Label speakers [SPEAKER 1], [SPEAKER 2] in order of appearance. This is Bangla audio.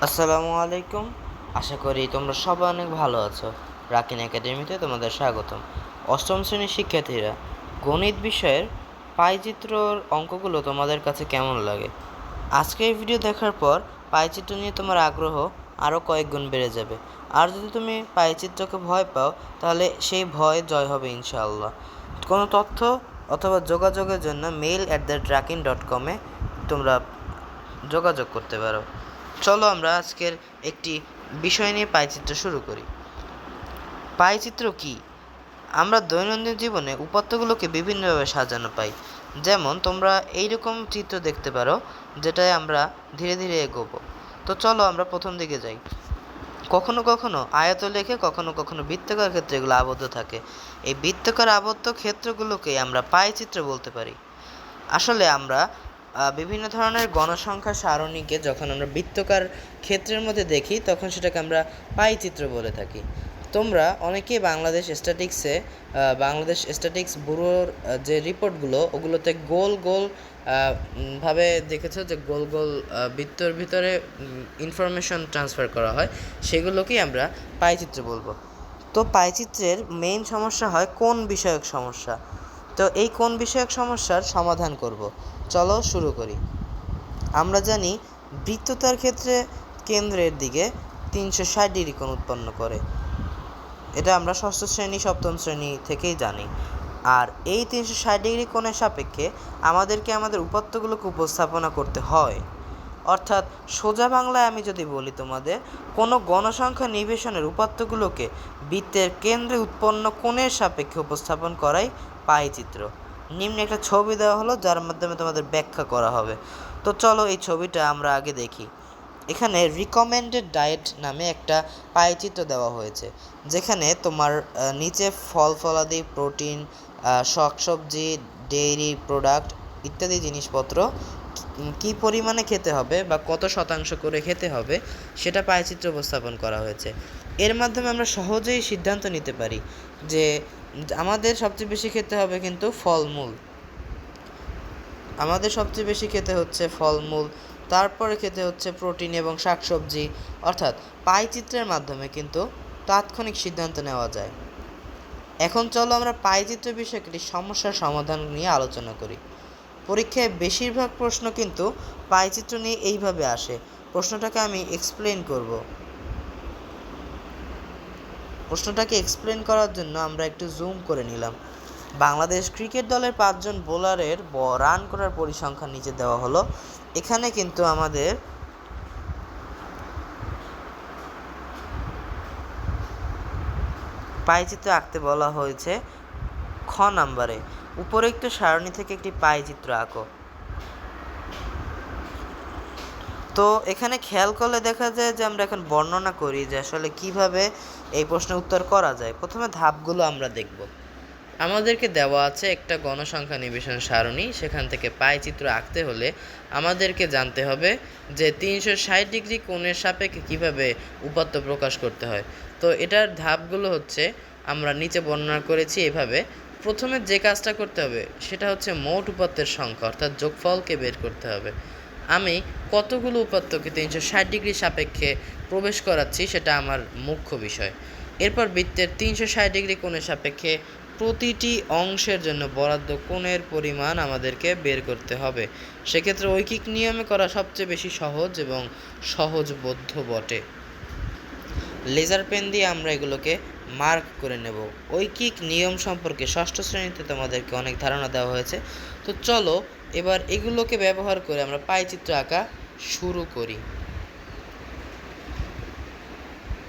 [SPEAKER 1] আসসালামু আলাইকুম। আশা করি তোমরা সবাই অনেক ভালো আছো। রাকিন একাডেমিতে তোমাদের স্বাগতম। অষ্টম শ্রেণীর শিক্ষার্থীরা, গণিত বিষয়ের পাইচিত্রর অঙ্কগুলো তোমাদের কাছে কেমন লাগে? আজকে এই ভিডিও দেখার পর পাইচিত্র নিয়ে তোমার আগ্রহ আরও কয়েক গুণ বেড়ে যাবে। আর যদি তুমি পাইচিত্রকে ভয় পাও, তাহলে সেই ভয় জয় হবে ইনশাআল্লাহ। কোনো তথ্য অথবা যোগাযোগের জন্য mail@rakin.com তোমরা যোগাযোগ করতে পারো। চলো আমরা আজকের একটি বিষয় নিয়ে পাইচিত্র শুরু করি। পাইচিত্র কি? আমরা দৈনন্দিন জীবনে উপাত্তগুলোকে বিভিন্নভাবে সাজানো পাই। যেমন তোমরা এইরকম চিত্র দেখতে পারো, যেটায় আমরা ধীরে ধীরে এগোবো। তো চলো আমরা প্রথম দিকে যাই। কখনো কখনো আয়ত লেখে, কখনো কখনো বৃত্তাকার ক্ষেত্রে এগুলো আবদ্ধ থাকে। এই বৃত্তাকার আবদ্ধ ক্ষেত্রগুলোকে আমরা পাইচিত্র বলতে পারি। আসলে আমরা বিভিন্ন ধরনের গণসংখ্যা সারণীকে যখন আমরা বৃত্তাকার ক্ষেত্রের মধ্যে দেখি, তখন সেটাকে আমরা পাইচিত্র বলে থাকি। তোমরা অনেকেই বাংলাদেশ স্ট্যাটিক্স ব্যুরোর যে রিপোর্টগুলো, ওগুলোতে গোল গোল ভাবে দেখেছো যে গোল গোল বৃত্তর ভিতরে ইনফরমেশন ট্রান্সফার করা হয়, সেগুলোকেই আমরা পাইচিত্র বলবো। তো পাইচিত্রের মেইন সমস্যা হয় কোণ বিষয়ক সমস্যা। তো এই কোণ বিষয়ক সমস্যার সমাধান করব। চলো শুরু করি। আমরা জানি বৃত্ততার ক্ষেত্রে কেন্দ্রের দিকে 360 ডিগ্রি কোণ উৎপন্ন করে। এটা আমরা ষষ্ঠ শ্রেণী সপ্তম শ্রেণী থেকেই জানি। আর এই 360 ডিগ্রি কোণের সাপেক্ষে আমাদেরকে আমাদের উপাত্তগুলোকে উপস্থাপনা করতে হয়। অর্থাৎ সোজা বাংলায় আমি যদি বলি তোমাদের, কোনো গণসংখ্যা নির্বেশনের উপাত্তগুলোকে বৃত্তের কেন্দ্রে উৎপন্ন কোণের সাপেক্ষে উপস্থাপন করাই পাইচিত্র। নিম্নে একটা ছবি দেওয়া হলো, যার মাধ্যমে তোমাদের ব্যাখ্যা করা হবে। তো চলো এই ছবিটা আমরা আগে দেখি। এখানে রিকমেন্ডেড ডায়েট নামে একটা পাইচিত্র দেওয়া হয়েছে, যেখানে তোমার নিচে ফল ফলাদি, প্রোটিন, শাকসবজি, ডেইরি প্রোডাক্ট ইত্যাদি জিনিসপত্র কী পরিমাণে খেতে হবে বা কত শতাংশ করে খেতে হবে, সেটা পাইচিত্র উপস্থাপন করা হয়েছে। এর মাধ্যমে আমরা সহজেই সিদ্ধান্ত নিতে পারি যে আমাদের সবচেয়ে বেশি খেতে হবে কিন্তু ফলমূল, তারপরে খেতে হচ্ছে প্রোটিন এবং শাকসবজি। অর্থাৎ পাইচিত্রের মাধ্যমে কিন্তু তাৎক্ষণিক সিদ্ধান্ত নেওয়া যায়। এখন চলো আমরা পাইচিত্র বিষয়ে একটি সমস্যার সমাধান নিয়ে আলোচনা করি। পরীক্ষায় বেশিরভাগ প্রশ্ন কিন্তু পাইচিত্র নিয়ে এইভাবে আসে। প্রশ্নটাকে এক্সপ্লেন করার জন্য আমরা একটু জুম করে নিলাম। বাংলাদেশ ক্রিকেট দলের 5 জন বোলারের রান করার পরিসংখ্যান নিচে দেওয়া হলো। এখানে কিন্তু আমাদের পাইচিত্র আঁকতে বলা হয়েছে। খ নাম্বারে উপরোক্ত সারণী থেকে একটি পাইচিত্র আঁকো। তো এখানে খেয়াল করলে দেখা যায় যে আমরা এখন বর্ণনা করি যে আসলে কিভাবে এই প্রশ্নের উত্তর করা যায়। প্রথমে ধাপগুলো আমরা দেখব। আমাদেরকে দেওয়া আছে একটা গণসংখ্যা নির্বেশন সারণী, সেখান থেকে পাইচিত্র আঁকতে হলে আমাদেরকে জানতে হবে যে 360 ডিগ্রি কোণের সাপেক্ষে কীভাবে উপাত্ত প্রকাশ করতে হয়। তো এটার ধাপগুলো হচ্ছে আমরা নিচে বর্ণনা করেছি এভাবে। প্রথমে যে কাজটা করতে হবে সেটা হচ্ছে মোট উপাত্তের সংখ্যা, অর্থাৎ যোগফলকে বের করতে হবে। আমি কতগুলো উপাত্তকে 360 ডিগ্রি সাপেক্ষে প্রবেশ করাচ্ছি সেটা আমার মুখ্য বিষয়। এরপর বৃত্তের 360 ডিগ্রি কোণের সাপেক্ষে প্রতিটি অংশের জন্য বরাদ্দ কোণের পরিমাণ আমাদেরকে বের করতে হবে। সেক্ষেত্রে ঐকিক নিয়মে করা সবচেয়ে বেশি সহজ এবং সহজবোধ্য বটে। লেজার পেন দিয়ে আমরা এগুলোকে মার্ক করে নেব। ঐকিক নিয়ম সম্পর্কে ষষ্ঠ শ্রেণীতে তোমাদেরকে অনেক ধারণা দেওয়া হয়েছে। তো চলো এবার এগুলোকে ব্যবহার করে আমরা পাইচিত্র আঁকা শুরু করি।